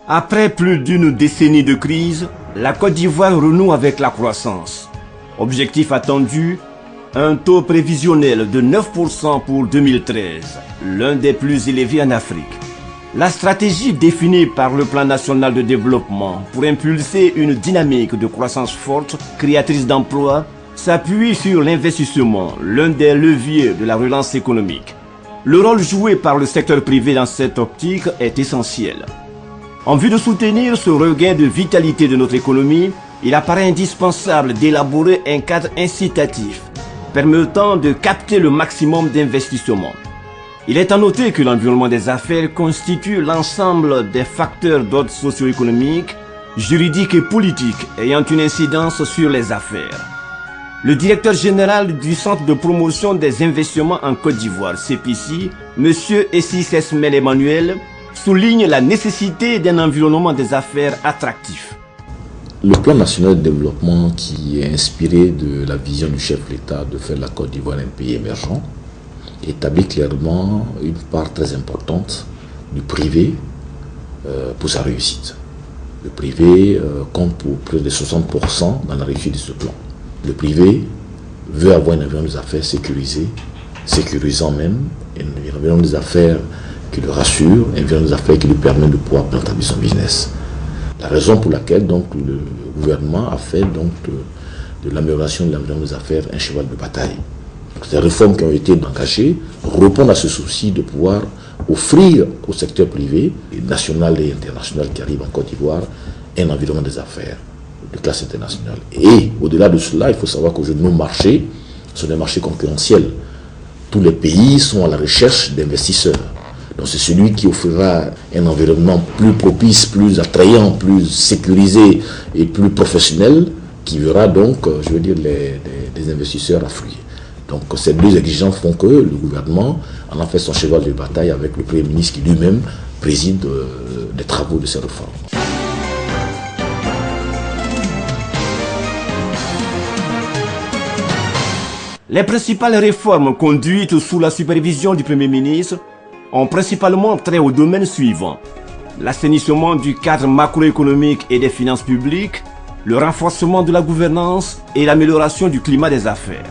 Après plus d'une décennie de crise, la Côte d'Ivoire renoue avec la croissance. Objectif attendu, un taux prévisionnel de 9% pour 2013, l'un des plus élevés en Afrique. La stratégie définie par le Plan national de développement pour impulser une dynamique de croissance forte, créatrice d'emplois, s'appuie sur l'investissement, l'un des leviers de la relance économique. Le rôle joué par le secteur privé dans cette optique est essentiel. En vue de soutenir ce regain de vitalité de notre économie, il apparaît indispensable d'élaborer un cadre incitatif permettant de capter le maximum d'investissements. Il est à noter que l'environnement des affaires constitue l'ensemble des facteurs d'ordre socio-économique, juridique et politique ayant une incidence sur les affaires. Le directeur général du Centre de promotion des investissements en Côte d'Ivoire, CPC, M. Essis Esmel Emmanuel, souligne la nécessité d'un environnement des affaires attractif. Le plan national de développement, qui est inspiré de la vision du chef de l'État de faire la Côte d'Ivoire un pays émergent, établit clairement une part très importante du privé pour sa réussite. Le privé compte pour près de 60% dans la réussite de ce plan. Le privé veut avoir un environnement des affaires sécurisé, sécurisant même, un environnement des affaires qui le rassure, un environnement des affaires qui lui permet de pouvoir planter son business. La raison pour laquelle donc, le gouvernement a fait donc, de l'amélioration de l'environnement des affaires un cheval de bataille. Ces réformes qui ont été engagées répondent à ce souci de pouvoir offrir au secteur privé, national et international qui arrive en Côte d'Ivoire, un environnement des affaires de classe internationale. Et au-delà de cela, il faut savoir qu'aujourd'hui nos marchés sont des marchés concurrentiels. Tous les pays sont à la recherche d'investisseurs. Donc c'est celui qui offrira un environnement plus propice, plus attrayant, plus sécurisé et plus professionnel qui verra donc, je veux dire, les investisseurs affluer. Donc ces deux exigences font que le gouvernement en a fait son cheval de bataille avec le Premier ministre qui lui-même préside les travaux de ces réformes. Les principales réformes conduites sous la supervision du Premier ministre ont principalement trait aux domaines suivants: l'assainissement du cadre macroéconomique et des finances publiques, le renforcement de la gouvernance et l'amélioration du climat des affaires.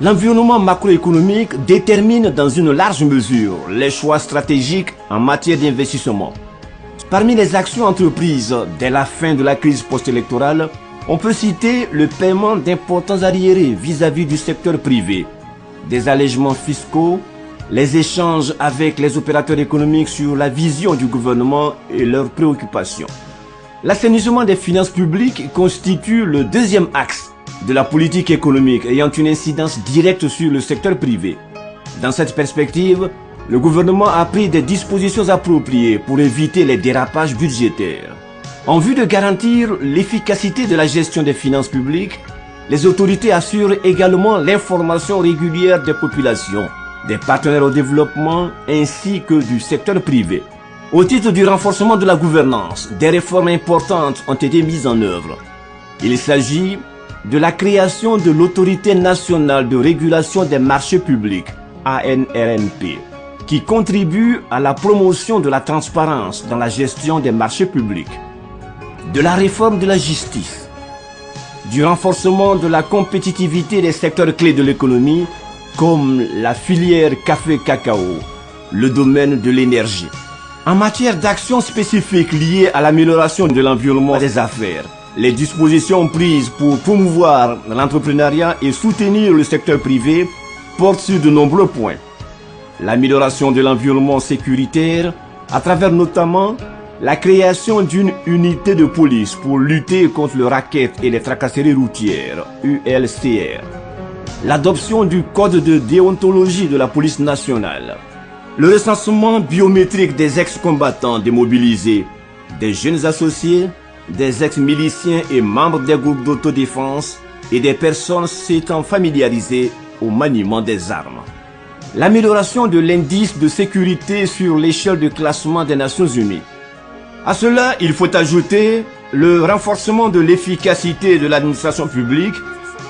L'environnement macroéconomique détermine dans une large mesure les choix stratégiques en matière d'investissement. Parmi les actions entreprises dès la fin de la crise post-électorale, on peut citer le paiement d'importants arriérés vis-à-vis du secteur privé, des allègements fiscaux, les échanges avec les opérateurs économiques sur la vision du gouvernement et leurs préoccupations. L'assainissement des finances publiques constitue le deuxième axe de la politique économique ayant une incidence directe sur le secteur privé. Dans cette perspective, le gouvernement a pris des dispositions appropriées pour éviter les dérapages budgétaires. En vue de garantir l'efficacité de la gestion des finances publiques, les autorités assurent également l'information régulière des populations, des partenaires au développement ainsi que du secteur privé. Au titre du renforcement de la gouvernance, des réformes importantes ont été mises en œuvre. Il s'agit de la création de l'Autorité nationale de régulation des marchés publics, ANRMP, qui contribue à la promotion de la transparence dans la gestion des marchés publics, de la réforme de la justice, du renforcement de la compétitivité des secteurs clés de l'économie, comme la filière café-cacao, le domaine de l'énergie. En matière d'actions spécifiques liées à l'amélioration de l'environnement des affaires, les dispositions prises pour promouvoir l'entrepreneuriat et soutenir le secteur privé portent sur de nombreux points. L'amélioration de l'environnement sécuritaire, à travers notamment la création d'une unité de police pour lutter contre le racket et les tracasseries routières, ULCR, l'adoption du code de déontologie de la police nationale, le recensement biométrique des ex-combattants démobilisés, des jeunes associés, des ex-miliciens et membres des groupes d'autodéfense et des personnes s'étant familiarisées au maniement des armes. L'amélioration de l'indice de sécurité sur l'échelle de classement des Nations Unies. À cela, il faut ajouter le renforcement de l'efficacité de l'administration publique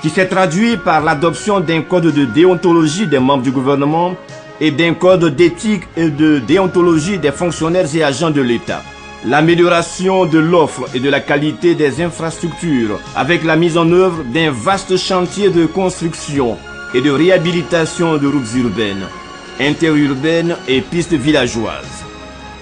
qui s'est traduit par l'adoption d'un code de déontologie des membres du gouvernement et d'un code d'éthique et de déontologie des fonctionnaires et agents de l'État. L'amélioration de l'offre et de la qualité des infrastructures avec la mise en œuvre d'un vaste chantier de construction et de réhabilitation de routes urbaines, interurbaines et pistes villageoises.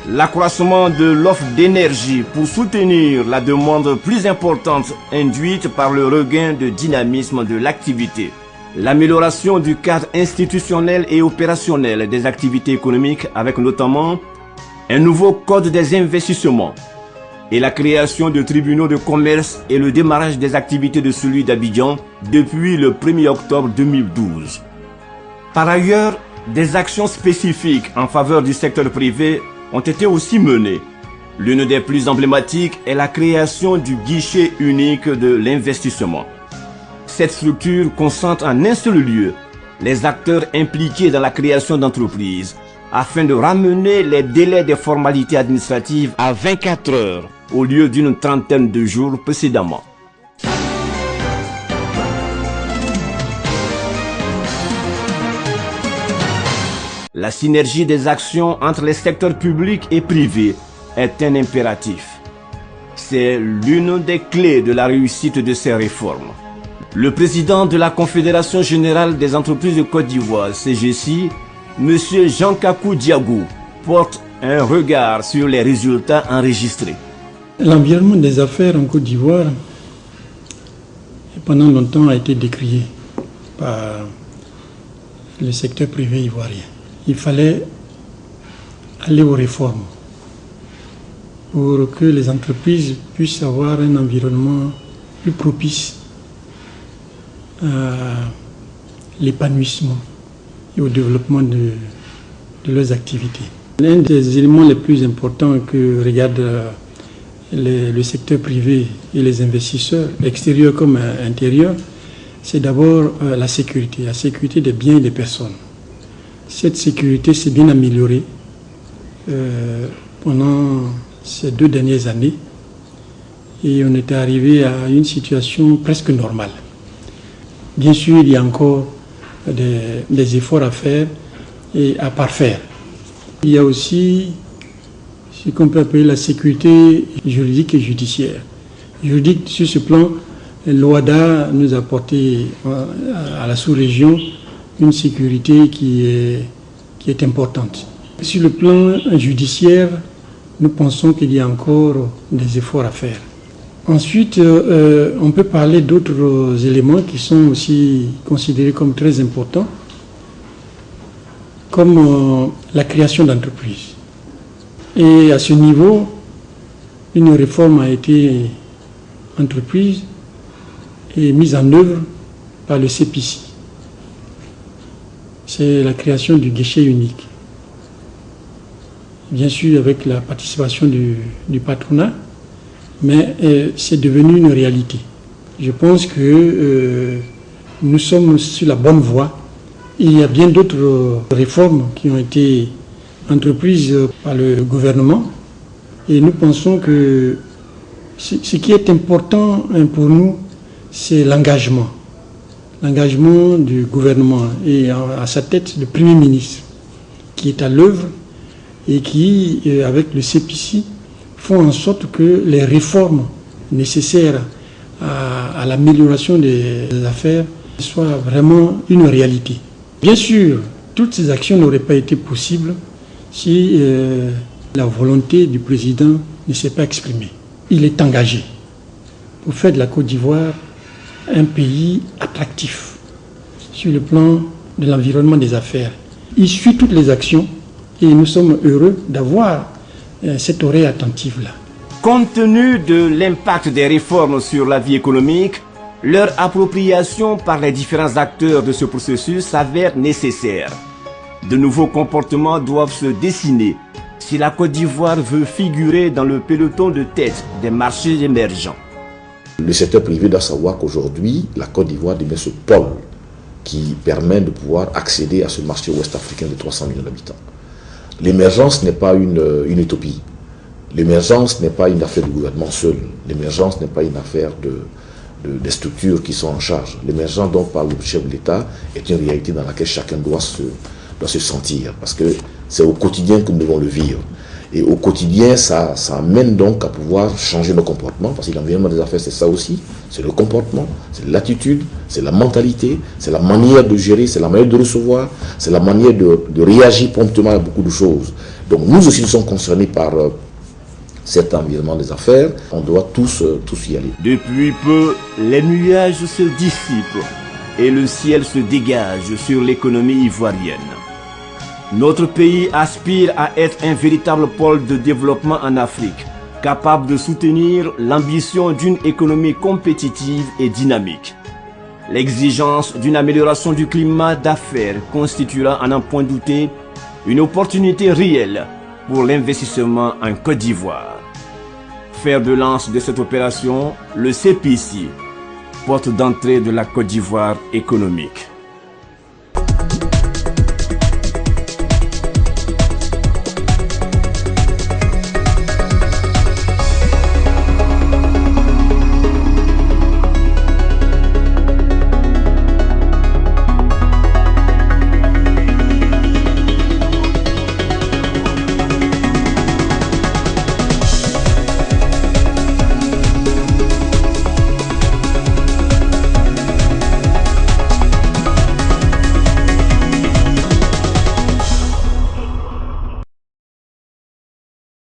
L'accroissement de l'offre d'énergie pour soutenir la demande plus importante induite par le regain de dynamisme de l'activité. L'amélioration du cadre institutionnel et opérationnel des activités économiques avec notamment un nouveau code des investissements et la création de tribunaux de commerce et le démarrage des activités de celui d'Abidjan depuis le 1er octobre 2012. Par ailleurs, des actions spécifiques en faveur du secteur privé ont été aussi menées. L'une des plus emblématiques est la création du guichet unique de l'investissement. Cette structure concentre en un seul lieu les acteurs impliqués dans la création d'entreprises afin de ramener les délais des formalités administratives à 24 heures au lieu d'une trentaine de jours précédemment. La synergie des actions entre les secteurs publics et privés est un impératif. C'est l'une des clés de la réussite de ces réformes. Le président de la Confédération Générale des Entreprises de Côte d'Ivoire, CGC, M. Jean-Kakou Diagou, porte un regard sur les résultats enregistrés. L'environnement des affaires en Côte d'Ivoire, pendant longtemps, a été décrié par le secteur privé ivoirien. Il fallait aller aux réformes pour que les entreprises puissent avoir un environnement plus propice à l'épanouissement et au développement de leurs activités. L'un des éléments les plus importants que regarde le secteur privé et les investisseurs, extérieurs comme intérieurs, c'est d'abord la sécurité des biens et des personnes. Cette sécurité s'est bien améliorée pendant ces 2 dernières années et on est arrivé à une situation presque normale. Bien sûr, il y a encore des efforts à faire et à parfaire. Il y a aussi ce qu'on peut appeler la sécurité juridique et judiciaire. Juridique, sur ce plan, l'OADA nous a apporté à la sous-région une sécurité qui est importante. Sur le plan judiciaire, nous pensons qu'il y a encore des efforts à faire. Ensuite, on peut parler d'autres éléments qui sont aussi considérés comme très importants, comme la création d'entreprises. Et à ce niveau, une réforme a été entreprise et mise en œuvre par le CPC. C'est la création du guichet unique. Bien sûr avec la participation du patronat, mais c'est devenu une réalité. Je pense que nous sommes sur la bonne voie. Il y a bien d'autres réformes qui ont été entreprises par le gouvernement et nous pensons que ce qui est important pour nous, c'est l'engagement. L'engagement du gouvernement et à sa tête le Premier ministre qui est à l'œuvre et qui, avec le CPC, font en sorte que les réformes nécessaires à l'amélioration des affaires soient vraiment une réalité. Bien sûr, toutes ces actions n'auraient pas été possibles si la volonté du président ne s'est pas exprimée. Il est engagé pour faire de la Côte d'Ivoire un pays attractif sur le plan de l'environnement des affaires. Il suit toutes les actions et nous sommes heureux d'avoir cette oreille attentive-là. Compte tenu de l'impact des réformes sur la vie économique, leur appropriation par les différents acteurs de ce processus s'avère nécessaire. De nouveaux comportements doivent se dessiner si la Côte d'Ivoire veut figurer dans le peloton de tête des marchés émergents. Le secteur privé doit savoir qu'aujourd'hui, la Côte d'Ivoire devient ce pôle qui permet de pouvoir accéder à ce marché ouest-africain de 300 millions d'habitants. L'émergence n'est pas une utopie. L'émergence n'est pas une affaire du gouvernement seul. L'émergence n'est pas une affaire des structures qui sont en charge. L'émergence dont parle le chef de l'État est une réalité dans laquelle chacun doit se sentir. Parce que c'est au quotidien que nous devons le vivre. Et au quotidien, ça amène donc à pouvoir changer nos comportements, parce que l'environnement des affaires, c'est ça aussi, c'est le comportement, c'est l'attitude, c'est la mentalité, c'est la manière de gérer, c'est la manière de recevoir, c'est la manière de réagir promptement à beaucoup de choses. Donc nous aussi, nous sommes concernés par cet environnement des affaires, on doit tous y aller. Depuis peu, les nuages se dissipent et le ciel se dégage sur l'économie ivoirienne. Notre pays aspire à être un véritable pôle de développement en Afrique, capable de soutenir l'ambition d'une économie compétitive et dynamique. L'exigence d'une amélioration du climat d'affaires constituera, à n'en point douter, une opportunité réelle pour l'investissement en Côte d'Ivoire. Fer de lance de cette opération, le CPC, porte d'entrée de la Côte d'Ivoire économique.